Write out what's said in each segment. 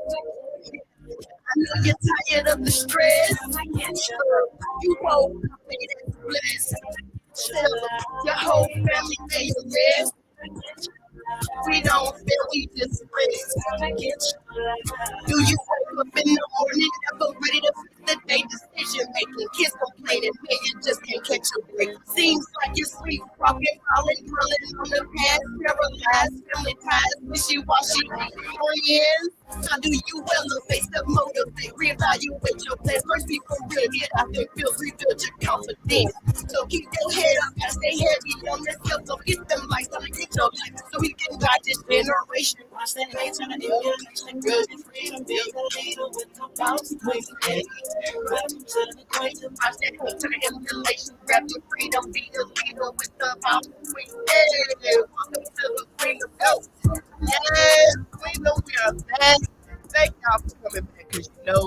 I know you're tired of the stress. You woke up and it's blessed. Chill. Your whole family pay your rest. We don't feel we just rest. Do you wake up in the morning ever ready to fix the day? Decision making, kids complaining, man, you just can't catch a break. Seems like you're sleep walking, falling, drilling on the past, paralyzed, family ties, wishy washy, friends. How do you elevate, self motivate, reevaluate your plans? First, be for real, get out there, feel, rebuild your confidence. So keep your head up, and stay heavy on yourself. Don't get them lights, don't get your life, so we can guide this generation. Watch that hate turn to emulation, good and freedom, build a leader with the bounce, quick, hey. Welcome to the equation, watch that hate turn to emulation, grab your freedom, be a leader with the bounce, quick, hey. Welcome to the freedom, go. Yes, freedom, we are back. Thank y'all for coming back, because you know,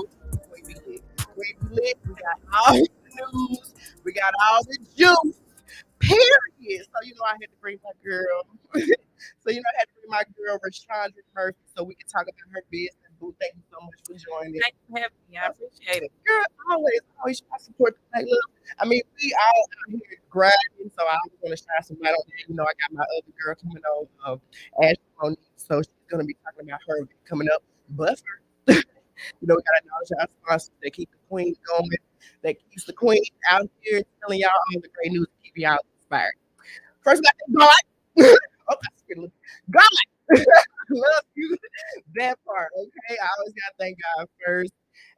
we be lit. We be lit, we got all the news, we got all the juice. Period. So you know I had to bring my girl. So you know I had to bring my girl Rashaundra Murphy so we can talk about her business. Boo, thank you so much for joining. Thank you for having me. I appreciate it. Girl, always try to support the black love. I mean, we all out here grinding, so I always want to shine some light on that. You know, I got my other girl coming on, Ashley Monique, so she's gonna be talking about her event coming up. But first, you know, we gotta acknowledge our sponsors that keep the queen going, that keeps the queen out here telling y'all all the great news to keep y'all inspired. First, we got God. Oh, that's good. God. Love you. That part, okay? I always gotta thank God first.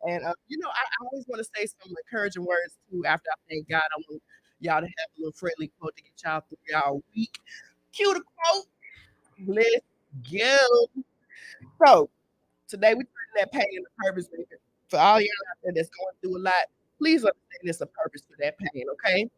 And you know, I always want to say some encouraging words too after I thank God. I want y'all to have a little friendly quote to get y'all through y'all week. Cue the quote. Let's go. So today we turn that pain into purpose, baby. For all y'all out there that's going through a lot, please understand there's a purpose for that pain, okay?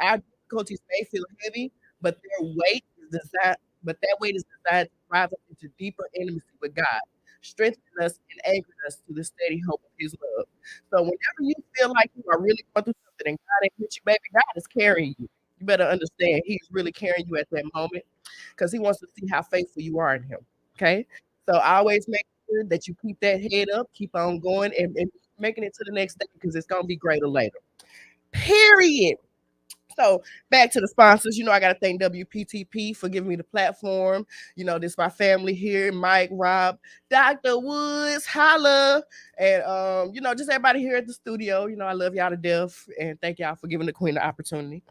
Our difficulties may feel heavy, but their weight is designed, but that weight is designed to drive us into deeper intimacy with God, strengthening us and anchoring us to the steady hope of His love. So whenever you feel like you are really going through something and God ain't with you, baby, God is carrying you. You better understand He's really carrying you at that moment because He wants to see how faithful you are in Him. Okay? So always make sure that you keep that head up, keep on going, and making it to the next day because it's gonna be greater later. Period. So back to the sponsors. You know, I gotta thank WPTP for giving me the platform. You know, this my family here, Mike, Rob, Dr. Woods, Holla, and you know, just everybody here at the studio. You know, I love y'all to death and thank y'all for giving the queen the opportunity.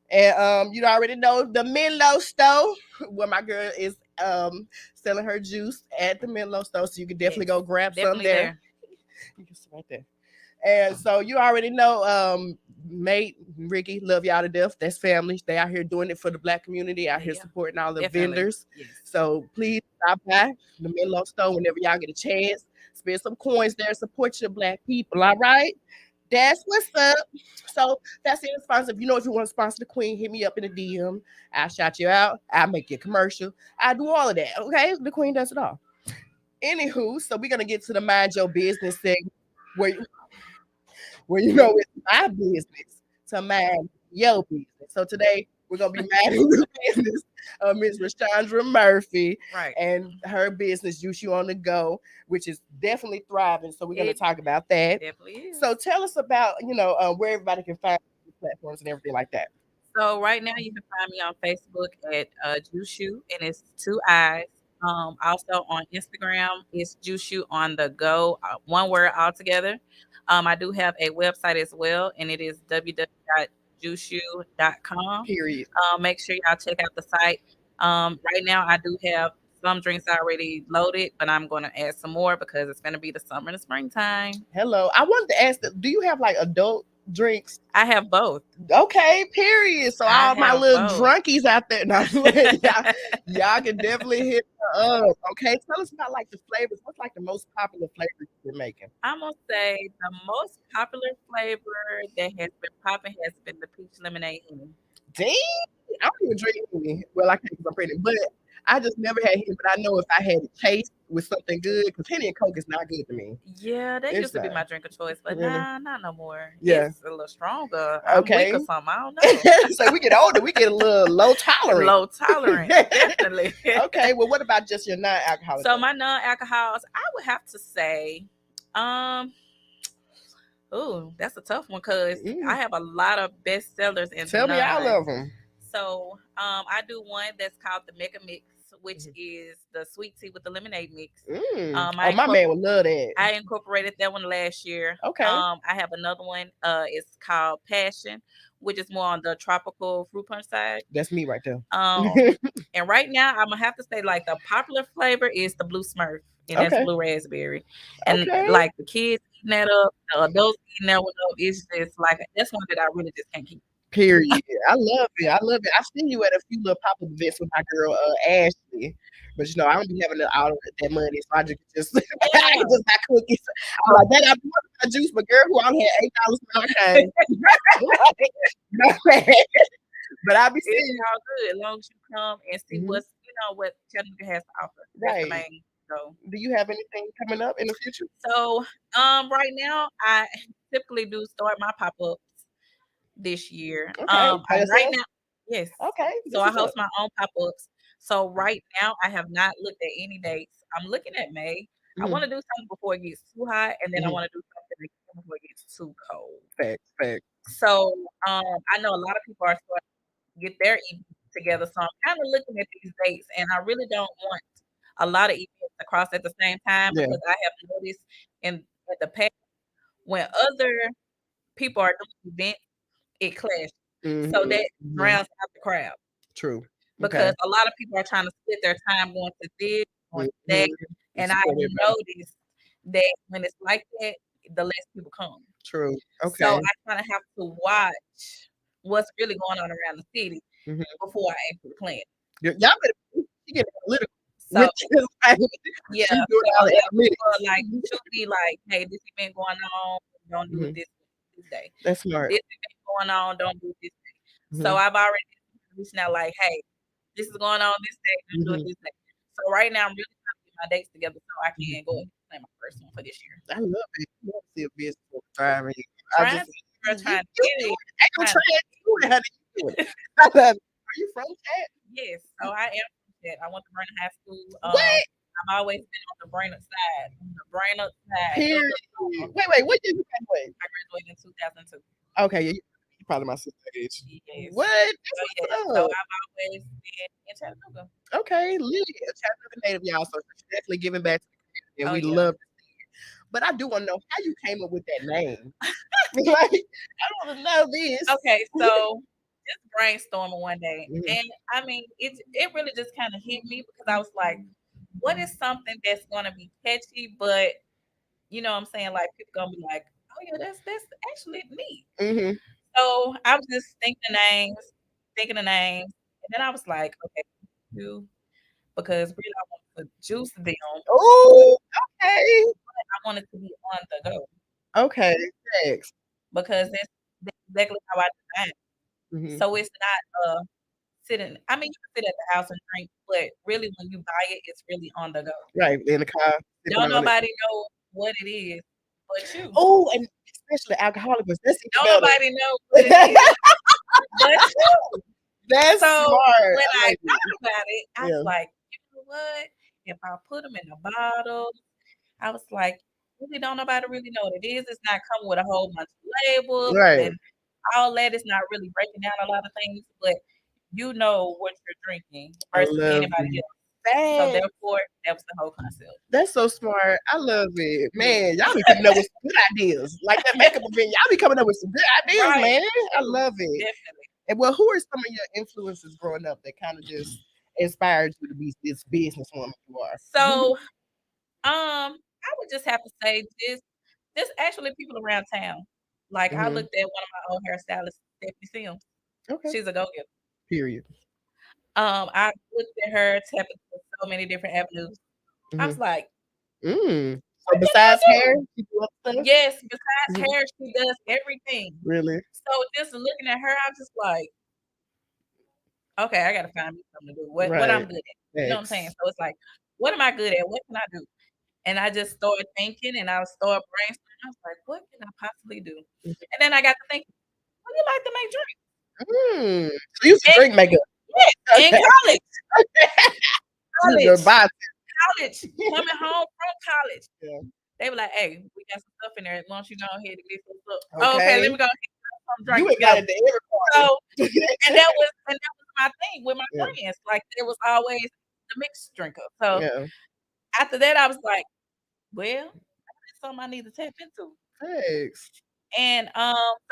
And you already know the Menlo store where my girl is selling her juice at the Menlo store. So you can definitely go grab some Definitely there. there. You can sit right there. And so you already know, mate, Ricky, love y'all to death. That's family. They out here doing it for the black community, out here Yeah, supporting all the definitely. vendors. Yes. So please stop by the Menlo store whenever y'all get a chance. Spend some coins there, support your black people, all right? That's what's up. So that's it. Sponsor. If you know if you want to sponsor the queen, hit me up in the DM. I'll shout you out. I'll make you a commercial. I do all of that. Okay. The queen does it all. Anywho, so we're gonna get to the mind your business segment where you know it's my business to mind your business. So today we're gonna be minding the business of Miss Rashaundra Murphy Right. and her business Juice You on the Go, which is definitely thriving. So we're gonna It talk about that. definitely is. So tell us about where everybody can find the platforms and everything like that. So right now you can find me on Facebook at Juice, and it's two eyes. Also on Instagram, it's Juice on the Go, one word altogether. I do have a website as well, and it is www.juiceyou.com. Period. Make sure y'all check out the site. Right now, I do have some drinks already loaded, but I'm going to add some more because it's going to be the summer and the springtime. Hello. I wanted to ask, do you have like adult drinks? I have both. Okay, period. So I all my have little both. drunkies out there, no, y'all can definitely hit her up. Okay, tell us about like the flavors. What's like the most popular flavors you've been making? I'm gonna say the most popular flavor that has been popping has been the peach lemonade henny. Dang, I don't even drink any. Well, I can't because I'm pregnant, but I just never had him. But I know if I had it taste with something good, because Henny and Coke is not good to me. Yeah, that It's used to be not my drink of choice, but really. nah, not no more. Yeah. It's a little stronger. I'm weak Okay. or something. I don't know. So we get older, we get a little low tolerant. Low tolerance, definitely. Okay. Well, what about just your non-alcoholic? So my non-alcohols, I would have to say, um, ooh, that's a tough one because I have a lot of bestsellers in Tell the me all non. of them. So I do one that's called the Mega Mix, which is the sweet tea with the lemonade mix. Oh, my man would love that. I incorporated that one last year. Okay. I have another one. It's called Passion, which is more on the tropical fruit punch side. That's me right there. And right now I'm gonna have to say like the popular flavor is the blue Smurf, and that's blue raspberry. And like the kids eating that up, the adults eating that one up. It's just like that's one that I really just can't keep. Period. I love it. I love it. I've seen you at a few little pop-up events with my girl Ashley. But you know, I don't be having all of that money, so I just I can just buy cookies. I'm like that. I bought my juice, but girl, who I only had $8 when I came. But I'll be seeing it's all good as long as you come and see what's what Chattanooga has to offer. That's the main. So, do you have anything coming up in the future? So, right now I typically do start my pop-ups this year. Right now, yes. Okay. So I host my own pop-ups. So right now I have not looked at any dates. I'm looking at May. I want to do something before it gets too hot, and then I want to do something before it gets too cold. Facts. So I know a lot of people are starting to get their events together. So I'm kind of looking at these dates, and I really don't want a lot of events across at the same time because I have noticed in the past when other people are doing events, it clashes. So that drowns out the crowd. True. Because a lot of people are trying to split their time going to this, going to that. And I noticed that when it's like that, the less people come. True. Okay. So I kind of have to watch what's really going on around the city before I actually plan. Y'all better get political. So, yeah, so a lot of people are like, should be like, hey, this event going on, don't do it this day. That's smart. This event going on, don't do it this day. So I've already reached out like, hey, this is going on this day, don't do it this day. So right now I'm really trying to get my dates together so I can go and plan my first one for this year. I love it. I love to see a business thriving. Trying to get it. I'm trying to do it. How do you do it? Are you from Chat? Yes, so I am from Chat. I went to Brainerd High School. What? I've always been on the Brainerd side. Period. Wait. What did you graduate? I graduated in 2002. Okay, you're probably my sister's age. Yes. What? So I've always been in Chattanooga. Okay, Lily, a Chattanooga native, y'all. So she's definitely giving back to the community, and we love to see it. But I do want to know how you came up with that name. Like, I want to know this. Okay, so just brainstorming one day, and I mean, it really just kind of hit me because I was like, what is something that's gonna be catchy, but you know what I'm saying, like people gonna be like, oh yeah, that's actually neat. So I was just thinking of names, and then I was like, okay, because really I want to juice them. Oh, okay. But I want it to be on the go. Okay, thanks. Because that's exactly how I design it. So it's not sitting. I mean, you can sit at the house and drink, but really when you buy it, it's really on the go. Right in the car. Don't nobody know what it is, but you. Oh, and especially alcoholics. Don't nobody know what it is, but you. That's so smart. When I thought about it, I was like, you know what? If I put them in a bottle, I was like, really don't nobody really know what it is. It's not coming with a whole bunch of labels and all that. It's not really breaking down a lot of things, but you know what you're drinking versus anybody else. So therefore, that was the whole concept. That's so smart. I love it. Man, y'all be coming up with some good ideas. Like that makeup event, y'all be coming up with some good ideas, man. I love it. Definitely. And well, who are some of your influences growing up that kind of just inspired you to be this businesswoman you are? So, I would just have to say just actually people around town. Like I looked at one of my old hairstylists, Stephanie Sims. Okay. She's a go-getter. Period. I looked at her tapping into so many different avenues. I was like, so besides hair, she do other stuff? Yes, besides hair, she does everything. Really? So just looking at her, I was just like, okay, I gotta find me something to do. What I'm good at. You know what I'm saying? So it's like What am I good at? What can I do? And I just started thinking, and I started brainstorming. I was like, what can I possibly do? And then I got to thinking, well, you like to make drinks. So you used to And drink makeup. yeah, in Okay. college, You was a college, boss. coming home from college. Yeah. They were like, hey, we got some stuff in there. Why don't you go ahead and mix this up? Oh, okay, let Okay. me go ahead and some You drinks together. invited to every So, party. and that was my thing with my Yeah. friends. Like there was always the mixed drinker. So Yeah. after that, I was like, well, that's something I need to tap into. Thanks. And so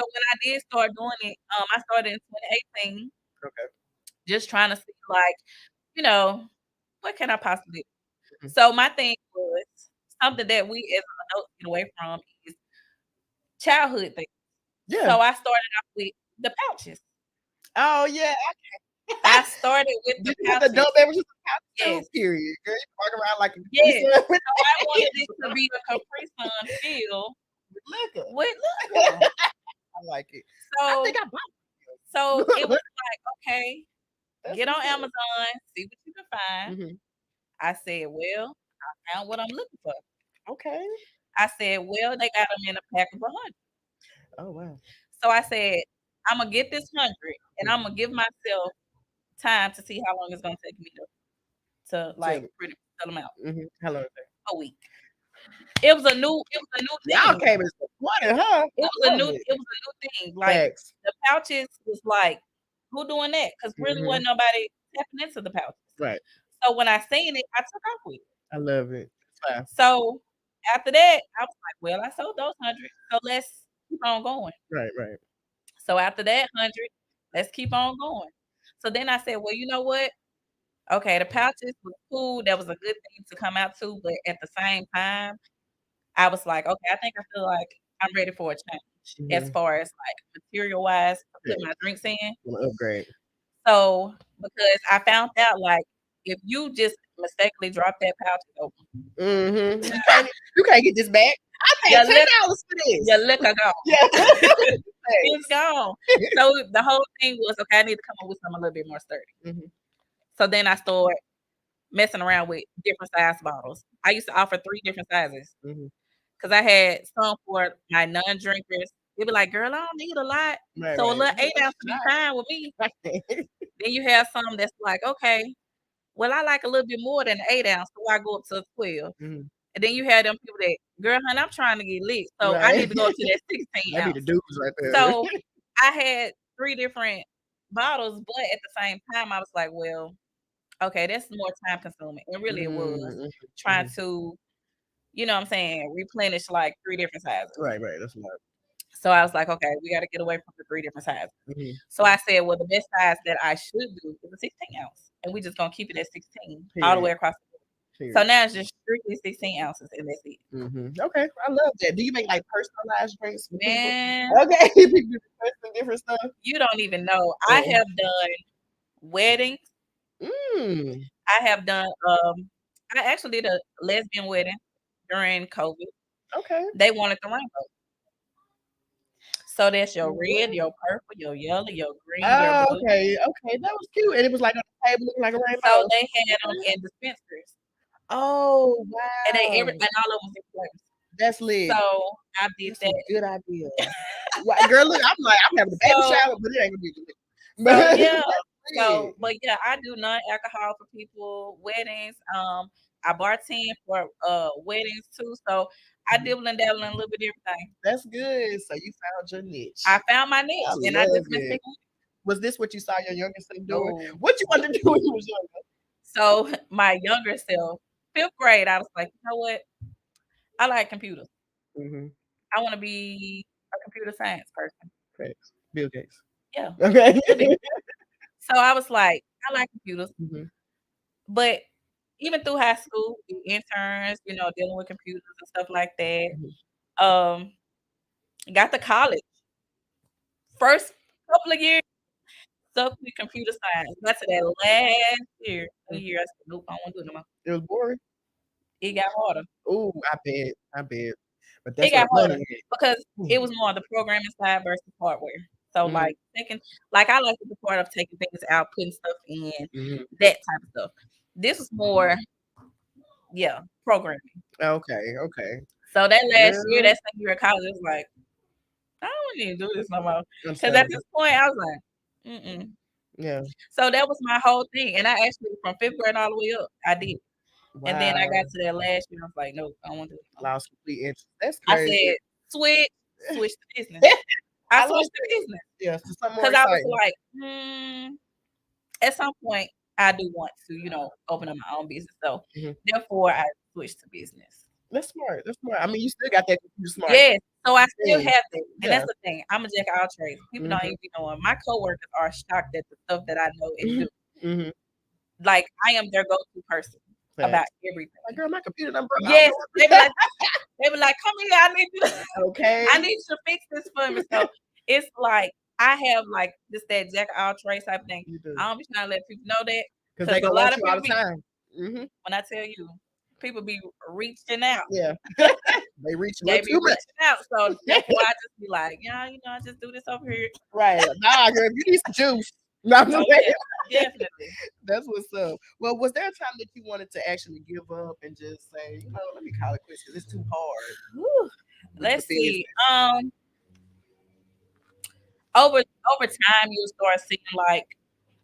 when I did start doing it, I started in 2018, Okay. just trying to see like, you know, what can I possibly do? Mhm. So my thing was something that we as adults get away from is childhood things. Yeah. So I started off with the pouches. Oh yeah. I started with the Did you have the pouches. adult beverages pouch too? Yes. Period. Girl, you walk around like a Yes. Capri Sun with So I wanted it to be a Capri Sun feel liquor. with liquor. I like it. I So think I bought so it. it was like, okay, That's get on what's up. Amazon, see what you can find. Mhm. I said, well, I found what I'm looking for. Okay. I said, well, they got them in a pack of 100. Oh wow. So I said, I'm gonna get this 100, and I'm gonna give myself time to see how long it's gonna take me to like Tell pretty sell them out. Hello. A week. It was a new Y'all thing. came in supporting, huh? It I was a love new it. it was a new thing. Like Facts. the pouches was like, who doing that? Because really Mhm. wasn't nobody tapping into the pouches. Right. So when I seen it, I took off with it. I love it. That's fine. So after that, I was like, well, I sold those 100. So let's keep on going. Right, right. So after that 100, let's keep on going. So then I said, well, you know what? Okay, the pouches was cool. That was a good thing to come out to, but at the same time, I was like, okay, I think I feel like I'm ready for a change as Mhm. far as like material wise to put Yeah. my drinks in. Wanna upgrade. So because I found out like if you just mistakenly drop that pouch, it's open. Mhm. You can't get this back. I paid Your $10 for this. your liquor gone. Yeah. It's gone. So the whole thing was okay. I need to come up with something a little bit more sturdy. Mhm. So then I started messing around with different size bottles. I used to offer 3 different sizes Mhm. because I had some for my non-drinkers. They'd be like, "Girl, I don't need a lot, Right, so a right. little 8 ounce would be fine with me." Then you have some that's like, "Okay, well, I like a little bit more than 8 ounce, so I go up to 12." Mhm. And then you have them people that, "Girl, honey, I'm trying to get lit, so I Right. need to go up to that 16 That be the ounce." dudes right there. So I had 3 different bottles, but at the same time, I was like, "Well, okay, that's more time consuming." And really, it was Mhm. trying Mhm. to, you know what I'm saying, replenish like 3 different sizes. Right, right. That's smart. So I was like, okay, we got to get away from the 3 different sizes. Mhm. So I said, well, the best size that I should do is a 16 ounce. And we just going to keep it at 16 all the way Period. across the board. So Period. now it's just strictly 16 ounces and that's it. Okay, I love that. Do you make like personalized drinks for people? Man, Okay, people do requesting different stuff. you don't even know. I have done weddings. Mm. I have done, I actually did a lesbian wedding during COVID. Okay. They wanted the rainbow. So that's your What? red, your purple, your yellow, your green, your Oh, blue. okay, okay, that was cute, and it was like on the table looking like a So rainbow. they had them in dispensers. Oh And wow, and all of them was in flavors. that's lit. So I did That's a that. good idea. Girl, look, I'm like I'm having a baby So shower, but it ain't gonna be good. so yeah. That's lit. But yeah, I do non-alcohol for people, weddings. I bartend for weddings too. So I Mhm. dibble and dabble in a little bit of everything. That's good. So you found your niche. I found my I niche and I love just been it. sticking with Was this what you saw your younger son it. doing? No. What you wanted to do when you was younger? So my younger self, 5th grade, I was like, you know what? I like computers. Mhm. I want to be a computer science person. Facts. Bill Gates. Yeah, Okay. I do. So I was like, I like computers. Mhm. But even through high school, the interns, dealing with computers and stuff like that. Mhm. Um, got to college. First couple of years, stuck with computer science. Got to that last year, Mhm. I said, nope, I don't want to do it no more. It was boring. It got harder. Oh, I bet. I bet. But It that's where got the harder money is. because it was more on the programming side versus hardware. So Mhm. I like the part of taking things out, putting stuff in, Mhm. that type of stuff. This was more Yeah, programming. Okay. So that last year, Girl, that second year of college, it was like, I don't need to do this no more. Because at understandable. this point, I was like, Yeah. So that was my whole thing. And I actually, from fifth grade all the way up, I did. And then I Wow. got to that last year, I was like, nope, I don't want to do it no more. Lost complete interest. That's I crazy. said, switch to business. I I love switched to it. business Yeah, so something more because I was exciting. like, at some point, I do want to, open up my own business. So Mhm. therefore, I switched to business. That's smart. That's smart. I mean, you still got that computer smart Yes. So I still thing. have that. And Yeah. that's the thing. I'm a jack of all trades. People don't Mhm. even be knowing. My coworkers are shocked at the stuff that I know and do. Mhm. Like I am their go-to person about Facts. everything. Like, girl, my computer done broke. I don't Yes, know what they be like, come here, Okay. I need you to fix this for me. So it's like I have like just that jack of all trades type thing. You do. I don't be trying to let people know that Because they because a gonna lot want of you all people the be time. Mhm. when I tell you, people be reaching out. Yeah. They reach a They little be too much. reaching out. So therefore I just be like, I just do this over here. Right. Nah, girl, if you need some juice. No, I'm just Oh saying. yeah, definitely. That's what's up. Well, was there a time that you wanted to actually give up and just say, let me call it quits because it's too hard Whew. with the Let's see. business? Over time you'll start seeing like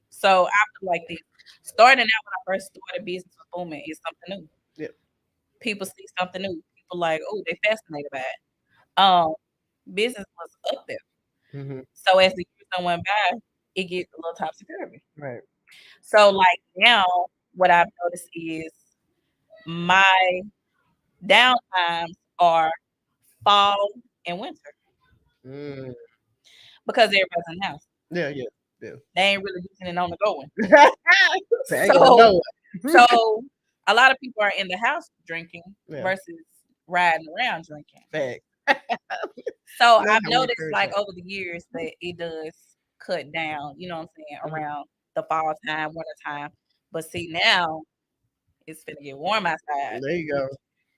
so after like this. Starting out when I first started business with booming is something new. Yeah. People see something new. People like, oh, they fascinated by it. Um, business was up there. Mm-hmm. So as the years went by, it gets a little topsy turvy. Right. So like now, what I've noticed is my downtimes are fall and winter Mm. because everybody's in the house. Yeah, yeah, yeah. They ain't really using it on the going. So I ain't going So nowhere. so a lot of people are in the house drinking Yeah. versus riding around drinking. Fact. So Love I've how we noticed encourage like that. over the years that it does cut down, you know what I'm saying, Mhm. around the fall time, winter time. But see now it's finna get warm outside. There you go.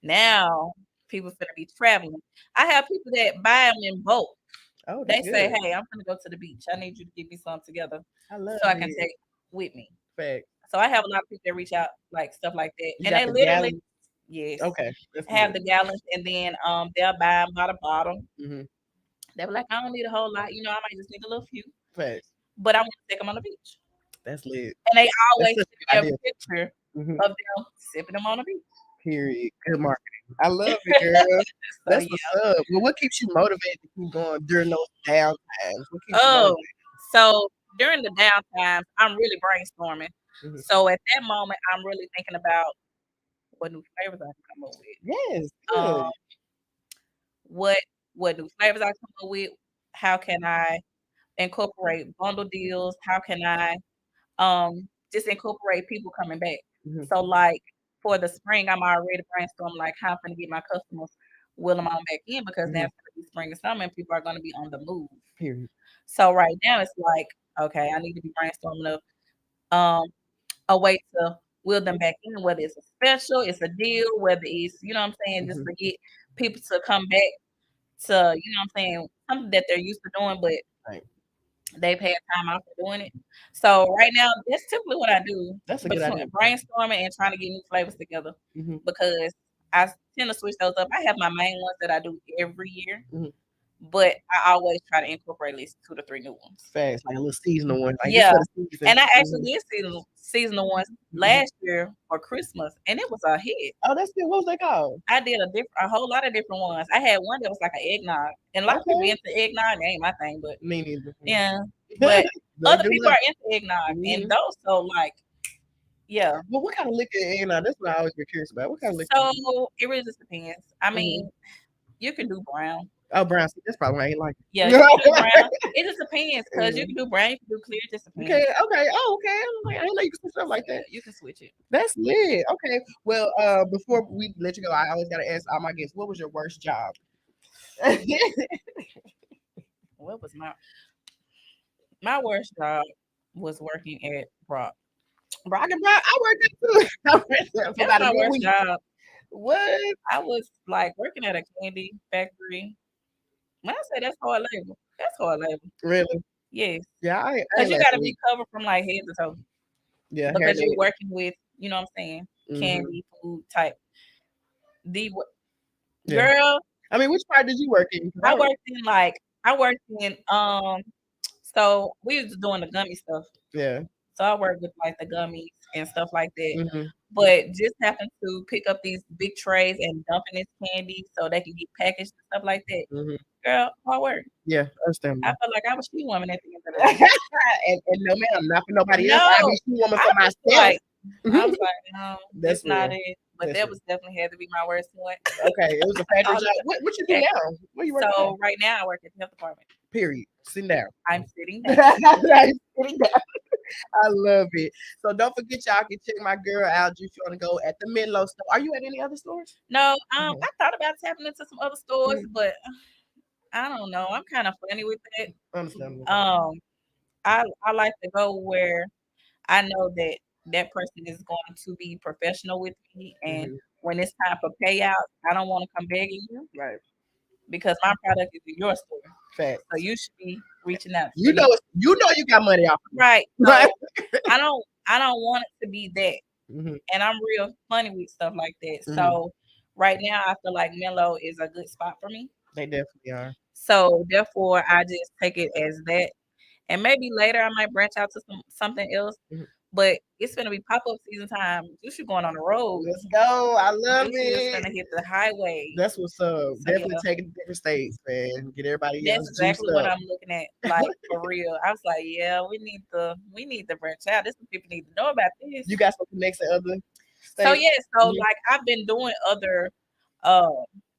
Now people finna be traveling. I have people that buy them in bulk. Oh, They that's say, good. "Hey, I'm gonna go to the beach. I need you to give me some together I love so I can it. take with me." Fact. So I have a lot of people that reach out like stuff like that, You and got they the literally, gallon. yes, Okay, that's have good. the gallons, and then they'll buy them by the bottle. Mm-hmm. They be like, "I don't need a whole lot. I might just need a little few, Facts. but I want to take them on the beach." That's lit. And they That's always such send a me good a idea. picture Mm-hmm. of them sipping them on the beach. Period. Good marketing. I love it, girl. So That's what's up. Well, what keeps you motivated to keep going during those down times? What keeps you oh, motivated? so during the downtimes, I'm really brainstorming. Mhm. So at that moment, I'm really thinking about what new flavors I can come up with. Yes, Um, good. what new flavors I come up with? How can I incorporate bundle deals? How can I just incorporate people coming back? Mhm. So like for the spring, I'm already brainstorming like how I'm gonna get my customers will them on back in because now Mhm. it's gonna be spring and summer and people are gonna be on the move. Period. So right now it's like, okay, I need to be brainstorming of um a way to wheel them back in, whether it's a special, it's a deal, whether it's, you know what I'm saying, just Mhm. to get people to come back to, you know what I'm saying, something that they're used to doing, but Right. they've had time out for doing it. So right now, that's typically what I do That's a good between idea. brainstorming and trying to get new flavors together Mhm. because I tend to switch those up. I have my main ones that I do every year, Mhm. but I always try to incorporate at least 2 to 3 new ones. Fast, like a little seasonal one, like this Yeah, for the season. and I actually Mhm. did seasonal ones Mhm. last year for Christmas, and it was a hit. Oh, that's good. What was that called? I did a whole lot of different ones. I had one that was like an eggnog, and a lot of people Okay. into eggnog. It ain't my thing, but Me neither. yeah. But But other good people luck. are into eggnog, and Mhm. those so like yeah. Well, what kind of liquor? That's what I always get curious about. What kind of liquor? So it really just depends. I Mhm. mean, you can do brown. Oh, brown. See, that's probably why I ain't like Yeah, it. you can do brown. It just depends because you Yeah. can do brown, you can do clear. It just Okay, depends. okay. Oh, okay. I'm like, I didn't know you could switch it up So like yeah, that. you can switch it. That's lit. Okay. Well, before we let you go, I always gotta ask all my guests, what was your worst job? What was my worst job was working at Brock. Rock and Rock, I worked there too. I worked there for That's about a my good worst week. job. What? I was like working at a candy factory. When I say that's hard labor. Really? Yes, Yeah, I because ain't you last got a to be week. covered from like head to toe Yeah, because you're hairnet. working with, you know what I'm saying. Mm-hmm. candy, food type. The Yeah. girl, I mean, which part did you work in? 'Cause I worked in like I worked in so we was doing the gummy stuff. yeah. So I work with like the gummies and stuff like that. Mm-hmm. But just happened to pick up these big trays and dumping this candy so they can get packaged and stuff like that. Mm-hmm. Girl, hard work. Yeah, I understandable. felt like I was she woman at the end of the day. And no, ma'am, not for nobody else. I be No, she woman I for was myself. like, I was like, no, That's it's not real. it. But That's that real. was definitely had to be my worst one. Okay, it was a factory All job. of What you do it. now? Where you work now? So right now I work at the health department. Period. Sit down. I'm sitting down. Right, sitting down. I love it. So don't forget, y'all can check my girl out. If you want to go at the Menlo store. Are you at any other stores? No, Mhm. I thought about tapping into some other stores, Mhm. but I don't know. I'm kind of funny with that. Understandable. Um, I like to go where I know that that person is going to be professional with me, and Hmm. when it's time for payout, I don't want to come begging you Right. because my product is in your store, Fact. so you should be reaching out. You know, you got money off of Right? it. Right. So I don't want it to be that, Hmm. and I'm real funny with stuff like that. Hmm. So right now, I feel like Mellow is a good spot for me. They definitely are. So therefore, I just take it as that, and maybe later I might branch out to something else. Mhm. But it's gonna be pop up season time. You should going on the road. Let's go. I love Juicy is it. gonna hit the highway. That's what's up. So Definitely yeah, taking to different states, man. Get everybody that's else juiced exactly what up. I'm looking at. Like for real. I was like, yeah, we need to branch out. This what people need to know about this. You got some connects in other So states? yeah, so Mhm. like I've been doing other uh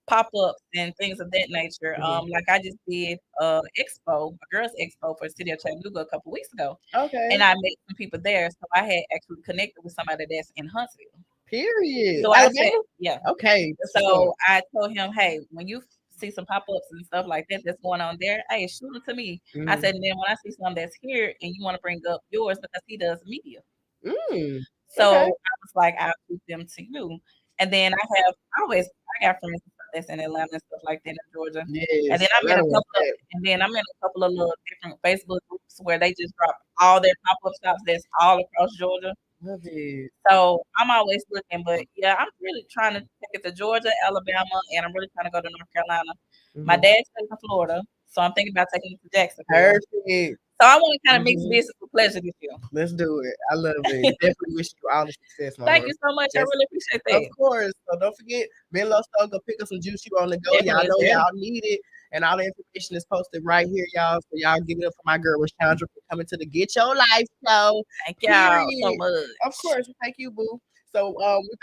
pop ups and things of that nature. Mhm. Like I just did expo, a girls expo for the city of Chattanooga a couple weeks ago. Okay. And I met some people there. So I had actually connected with somebody that's in Huntsville. Period. So I said, Alabama? yeah. Okay. That's what's up. So I told him, hey, when you see some pop ups and stuff like that that's going on there, hey, shoot it to me. I Mhm. said, and then when I see something that's here and you want to bring up yours because he does media. Mm. So Okay. I was like, I'll shoot them to you. And then I got friends that's in Atlanta and stuff like that in Georgia. And Yes. then Atlanta wants that. I'm in a couple of little different Facebook groups where they just drop all their pop up shops that's all across Georgia. Love it. So I'm always looking, but yeah, I'm really trying to take it to Georgia, Alabama, and I'm really trying to go to North Carolina. My Mhm. dad stays in Florida, so I'm thinking about taking it to Jacksonville. Perfect. So I want to kind of mix Mhm. business with pleasure this year. Let's do it. I love it. Definitely wish you all the success, Thank mama. you so much. I Yes. really appreciate Of that. course. So don't forget, Menlo Store, go pick up some juice you on the go. Y'all Definitely, know yeah. y'all need it. And all the information is posted right here, y'all. So y'all give it up for my girl Rashaundra for coming to the Get Your Life show. Thank y'all so Period. much. Of course. Thank you, boo. So we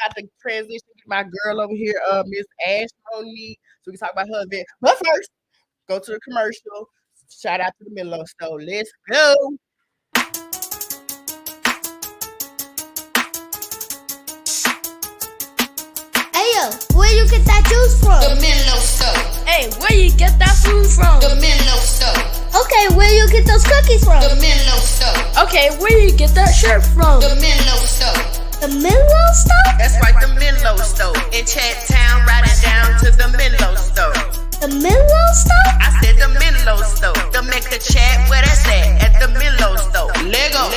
about to transition to my girl over here, Miss Monique. So we can talk about her event. But first, go to the commercial. Shout out to the Menlo Store. Let's go. Hey yo, where you get that juice from? The Menlo Store. Hey, where you get that food from? The Menlo Store. Okay, where you get those cookies from? The Menlo Store. Okay, where you get that shirt from? The Menlo Store. The Menlo Store? That's right, the Menlo Store. In Chattown, riding down to the Menlo Store. The Menlo Store? I said the Menlo Store. To make a chat where that's at the Menlo Store. Lego.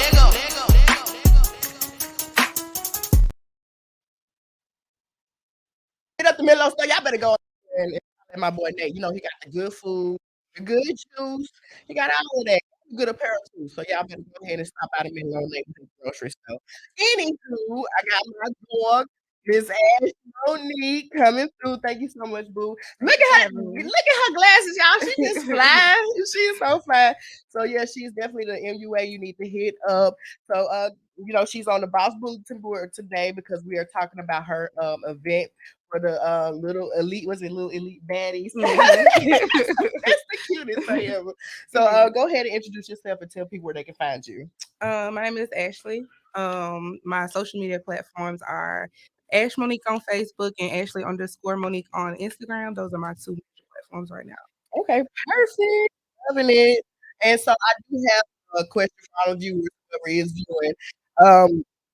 Hit up the Menlo Store. Y'all better go and let my boy Nate. You know, he got the good food, the good juice. He got all of that. Good apparel too. So y'all better go ahead and stop out of Menlo Nate to the grocery store. Anywho, I got my dog, Miss Monique, coming through. Thank you so much, boo. Look at her glasses, y'all. She just flying. She is so fly. So yeah, she's definitely the MUA you need to hit up. So you know, she's on the Boss Bulletin board today because we are talking about her event for the little elite, was it little elite baddies? That's the cutest thing ever. So go ahead and introduce yourself and tell people where they can find you. My name is Ashley. My social media platforms are Ash Monique on Facebook and Ashley_Monique on Instagram. Those are my two major platforms right now. Okay, perfect. Loving it. And so I do have a question for all of you, whoever is viewing.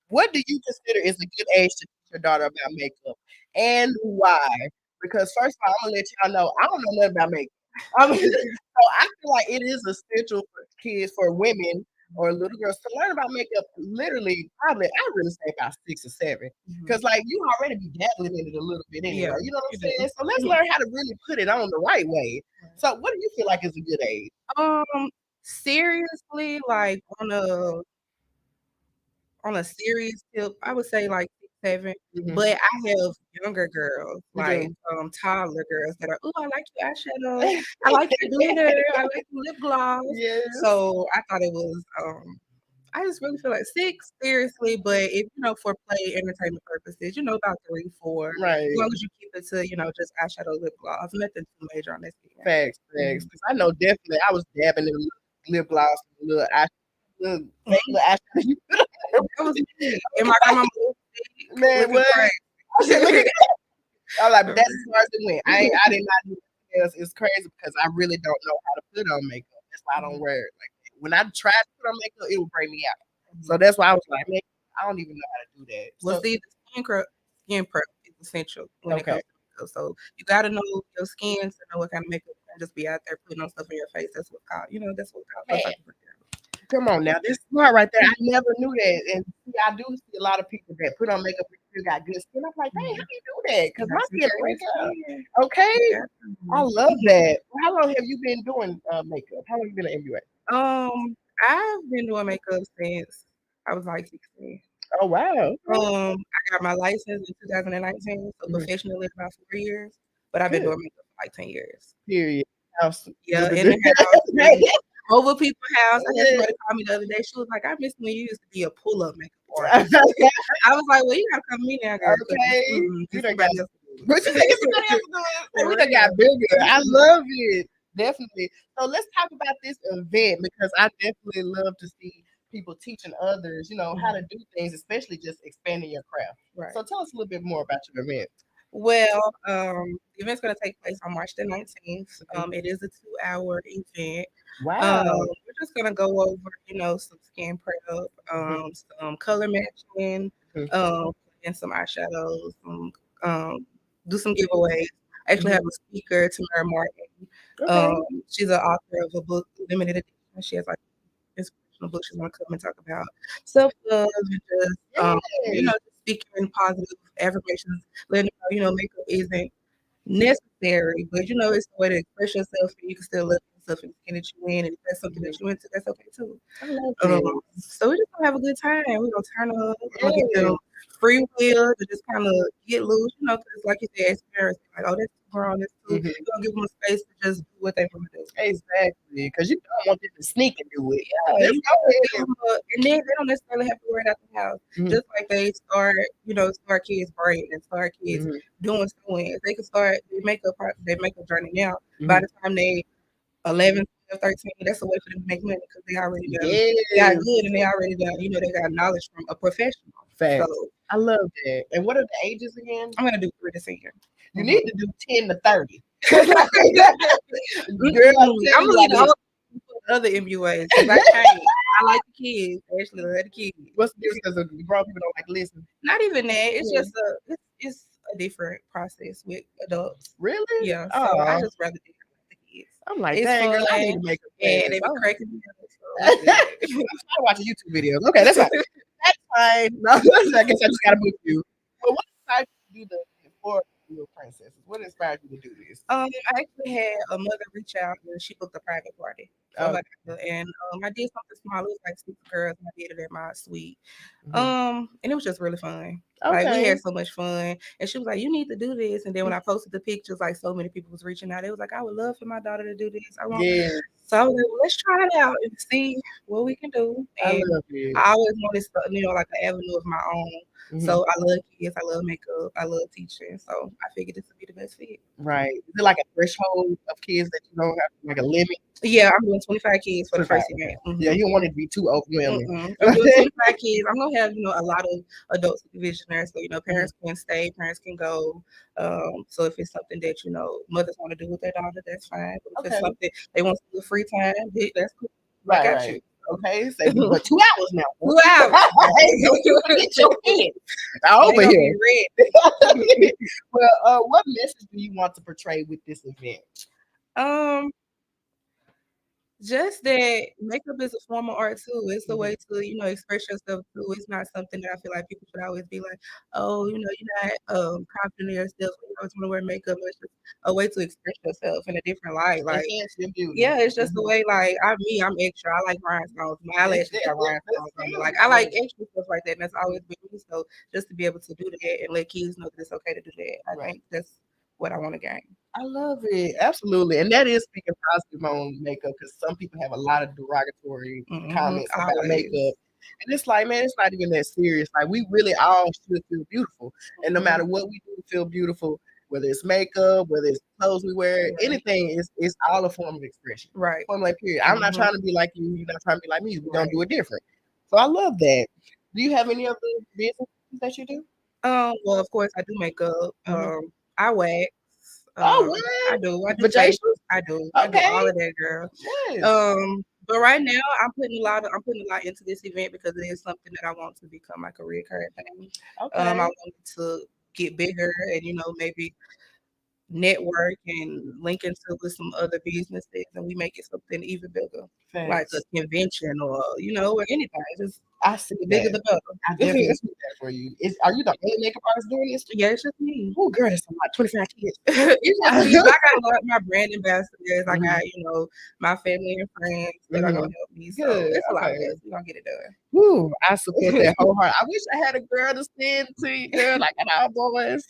What do you consider is a good age to teach your daughter about makeup, and why? Because first of all, I'm gonna let y'all know I don't know nothing about makeup. So I feel like it is essential for kids, for women, or little girls to learn about makeup. Literally, probably I really say about 6 or 7, because like you already be dabbling in it a little bit anyway. Yeah, You know what you I'm do. saying? So let's learn how to really put it on the right way. So what do you feel like is a good age? Seriously, like on a serious tip, I would say like 6, 7. Mhm. But I have younger girls, You like do. toddler girls that are, oh, I like your eyeshadow, I like your glitter, I like your lip gloss. Yes. So I thought it was I just really feel like 6, seriously, but if for play entertainment purposes, about 3, 4. Right. As long as you keep it to, just eyeshadow, lip gloss, nothing too major on this skin. Facts. Because I know definitely I was dabbing in a little lip gloss, a little eye, little fake little eyeshadow. You put on. That was me. And my grandma Man, looking what? crazy. I said, look at that. I'm like, but that's as far as it went. I did not do anything else. It's crazy because I really don't know how to put on makeup. That's why I don't wear it. Like when I tried to put on makeup, it would break me out. So that's why I was like, man, I don't even know how to do that. Well, So, see, the skin prep is essential when it comes okay. to makeup. So you got to know your skin to know what kind of makeup. You can't just be out there putting on stuff on your face. That's what called, that's what called Man, first degree. come on now, this smart right there. I never knew that, and see, I do see a lot of people that put on makeup and still got good skin. I'm like, hey, how you do that? Because my skin breaks up. Okay, I love that. How long have you been doing makeup? How long have you been at MUA? I've been doing makeup since I was like 16. Oh wow. I got my license in 2019, so professionally about 4 years, but I've been doing makeup for like 10 years. Period. House. Yeah, in the house. Over people's house. I had somebody call me the other day. She was like, I miss when you used to be a pull-up makeup artist. I was like, well, you gotta come to me now, girl. Okay. You done got else. But you think somebody else doing it? We done got bigger. I love it. Definitely. So let's talk about this event because I definitely love to see people teaching others, how to do things, especially just expanding your craft. Right. So tell us a little bit more about your event. Well, the event's going to take place on March the 19th. It is a 2-hour event. Wow. We're just going to go over, some skin prep, some color matching, and some eyeshadows, do some giveaways. I actually have a speaker, Tamara Martin. She's an author of a book, limited edition. She has like inspirational book she's going to come and talk about self-love and just, just speaking positive affirmations, letting you know, makeup isn't necessary, but it's a way to express yourself and you can still love yourself and the skin that you in. And if that's something that you into, that's okay too. I love it. So we're just gonna have a good time. We're gonna turn up, we're gonna get them free will to just kind of get loose, because like you said, as parents, like, oh, that's too grown, that's too. We're gonna give them a space to just do what they want to do. Exactly, because you don't want them to sneak and do it. Yeah, and then they don't necessarily have to wear it out the house. Just like they start, start kids braiding and start kids doing sewing. They can start their makeup journey now. By the time they 11, 12, 13, that's a way for them to make money because they already got good and they already got, they got knowledge from a professional. Facts. So I love that. And what are the ages again? I'm gonna do 3 to 10. You need to do 10 to 30. Girl, I'm gonna do other MUAs because I can't. I like the kids. I actually love the kids. What's the difference? Because the grown people don't like listen. Not even that. It's just it's a different process with adults. Really? Yeah. So I just rather do the kids. I'm like, it's dang, fun, girl, I need to make a and they be cracking me up. So I'm watching YouTube videos. Okay, that's fine. That's fine. No, I guess I just gotta move you. But what inspired you to do the for Little Princesses? What inspired you to do this? I actually had a mother reach out and she booked a private party. So and I did something small. It was like 6 girls and I did it at my suite. And it was just really fun. Like we had so much fun. And she was like, you need to do this. And then when I posted the pictures, like so many people was reaching out. It was like, I would love for my daughter to do this. So I was like, well, let's try it out and see what we can do. And I always wanted, like an avenue of my own. So I love kids, I love makeup, I love teaching. So I figured this would be the best fit. Right. Is it like a threshold of kids that you don't have like a limit? Yeah, I'm doing 25 kids for the first event. Yeah, you don't want it to be too overwhelming. I'm doing 25 kids. I'm gonna have, a lot of adult supervision there. So, parents can stay, parents can go. So if it's something that, mothers want to do with their daughter, that's fine. But if it's something they want to do free time, that's cool. I got you. Okay, so but 2 hours now. 2 hours. Get your hands over here. Well, what message do you want to portray with this event? Just that makeup is a form of art too. It's a way to, express yourself too. It's not something that I feel like people should always be like, oh, you're not confident in yourself. You always want to wear makeup. It's just a way to express yourself in a different light. Like, Enhance your beauty. yeah, it's just the way. Like, I'm extra. I like rhinestones. My eyelashes got rhinestones on them. Like, I like extra stuff like that. And that's always been me. So just to be able to do that and let kids know that it's okay to do that, I think that's what I want to gain. I love it. Absolutely. And that is speaking positive on makeup because some people have a lot of derogatory comments about makeup. And it's like, man, it's not even that serious. Like, we really all should feel beautiful. And no matter what we do to feel beautiful, whether it's makeup, whether it's clothes we wear, anything, it's all a form of expression. Right. Form like, period. I'm not trying to be like you. You're not trying to be like me. We're going to do it different. So I love that. Do you have any other businesses that you do? Well, of course, I do makeup. I wax. What? I do. I do Vajacious? I do. Okay. I do all of that, girl. Yes. But right now I'm putting a lot into this event because it is something that I want to become like a recurring thing. Okay. I want it to get bigger and maybe network and link into with some other businesses and we make it something even bigger. Like a convention or or anything. Just I see the bigger the better. I definitely see that for you. Are you the only makeup artist doing this? Yeah, it's just me. Oh, girl, that's a lot. 25 kids. It's just me. I got a lot of my brand ambassadors. I got, my family and friends that are gonna help me. So it's a lot of this. We're gonna get it done. Woo, I support that wholeheartedly. I wish I had a girl to stand to you, girl, like our boys.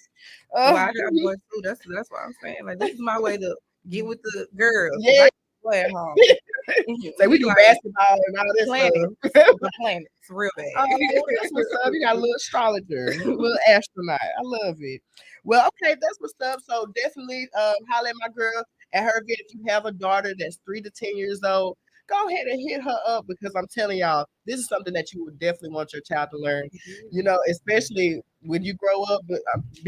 Well, I got boys too. That's what I'm saying. Like, this is my way to get with the girls. Yeah. Boy at home. So we do basketball and all this stuff. The planets, real bad. Oh, that's what's up. You got a little astrologer, a little astronaut. I love it. Well, okay, that's what's up. So definitely holler at my girl at her event. If you have a daughter that's 3 to 10 years old, go ahead and hit her up because I'm telling y'all, this is something that you would definitely want your child to learn. Especially when you grow up. But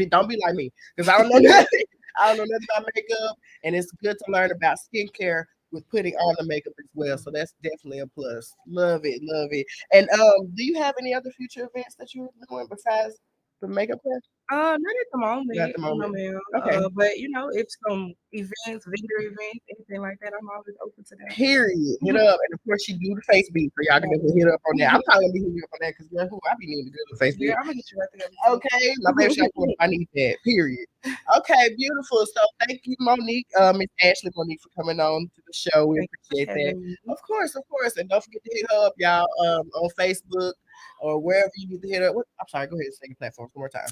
don't be like me because I don't know nothing. I don't know nothing about makeup, and it's good to learn about skincare with putting on the makeup as well. So that's definitely a plus. Love it, love it. And do you have any other future events that you're doing besides the makeup class? Not at the moment. Not at the moment. Okay. But if some events, vendor events, anything like that, I'm always open to that. Period. Hit up, and of course you do the face beat, so y'all can definitely hit up on that. I'm probably gonna be hitting you up on that because I be needing to do the face beat. Yeah, I'm gonna get you right there. Okay, my baby shop, I need that. Period. Okay, beautiful. So thank you, Monique, Miss Ashley Monique, for coming on to the show. We appreciate that. Of course, and don't forget to hit her up, y'all, on Facebook or wherever you need to hit up. I'm sorry, go ahead and say your platforms one more time.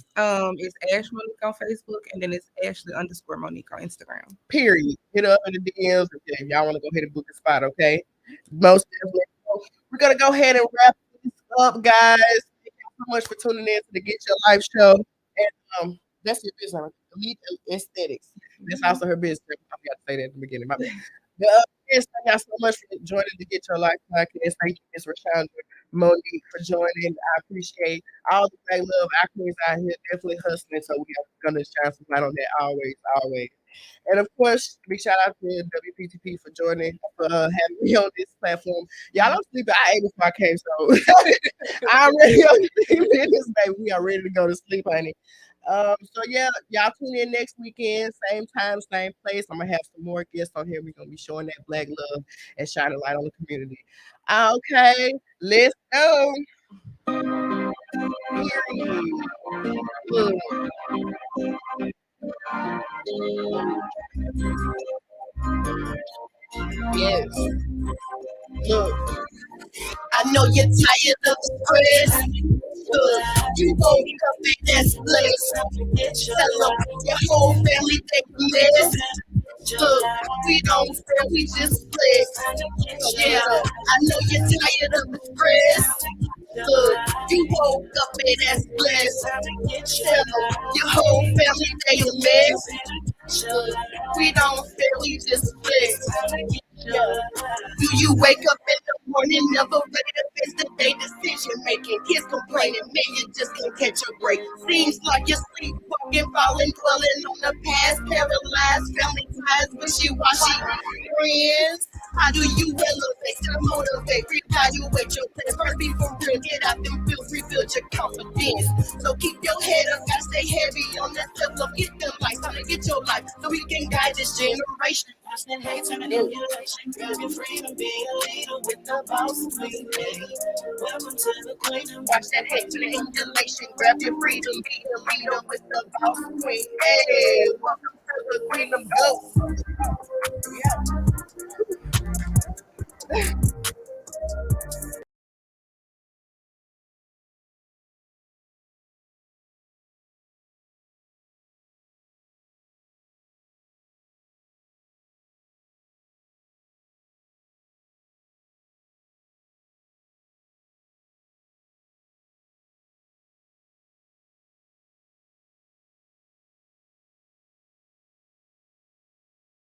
It's Ash Monique on Facebook, and then it's Ashley_Monique on Instagram. Period. Hit up in the DMs if y'all want to go ahead and book a spot, okay? Most definitely. So we're gonna go ahead and wrap this up, guys. Thank you so much for tuning in to the Get Your Life show. And that's your business, Elite Aesthetics. That's also her business. I forgot to say that at the beginning. My bad. Yes, thank y'all so much for joining the Get Your Life podcast. Thank you, Ms. Rashaundra, Monique, for joining. I appreciate all the great love. Our queens out here definitely hustling, so we are going to shine some light on that always, always. And of course, big shout out to WPTP for joining, for having me on this platform. Y'all don't sleep. I ate before I came, so I'm ready on this, baby. We are ready to go to sleep, honey. So yeah, y'all tune in next weekend, same time, same place. I'm gonna have some more guests on here. We're gonna be showing that black love and shining light on the community. Okay, let's go. Yes. Look. I know you're tired of the press. You won't come back that place. Tell them your whole family take a mess. We don't fail, we just flex. Yeah, I know you're tired of the press. You woke up and that's blessed. Tell them your whole family take a mess. We don't fail, we just flex. Do you wake up in the morning, never ready to face the day? Decision making, kids complaining, man, you just can't catch a break. Seems like you're sleepwalking. Get falling, pulling on the past, paralyzed, family ties, wishy-washy friends. How do you elevate to motivate, reevaluate your plans? First be for real, get out them bills, rebuild your confidence. So keep your head up, gotta stay heavy on that level up, get them lights, time to get your life, so we can guide this generation. Watch that hate turn to emulation. Grab your freedom, be a leader with the boss queen. Welcome to the queen. Watch that hate to the emulation, grab your freedom, be a leader with the boss queen. Hey, welcome to the Queen of Go.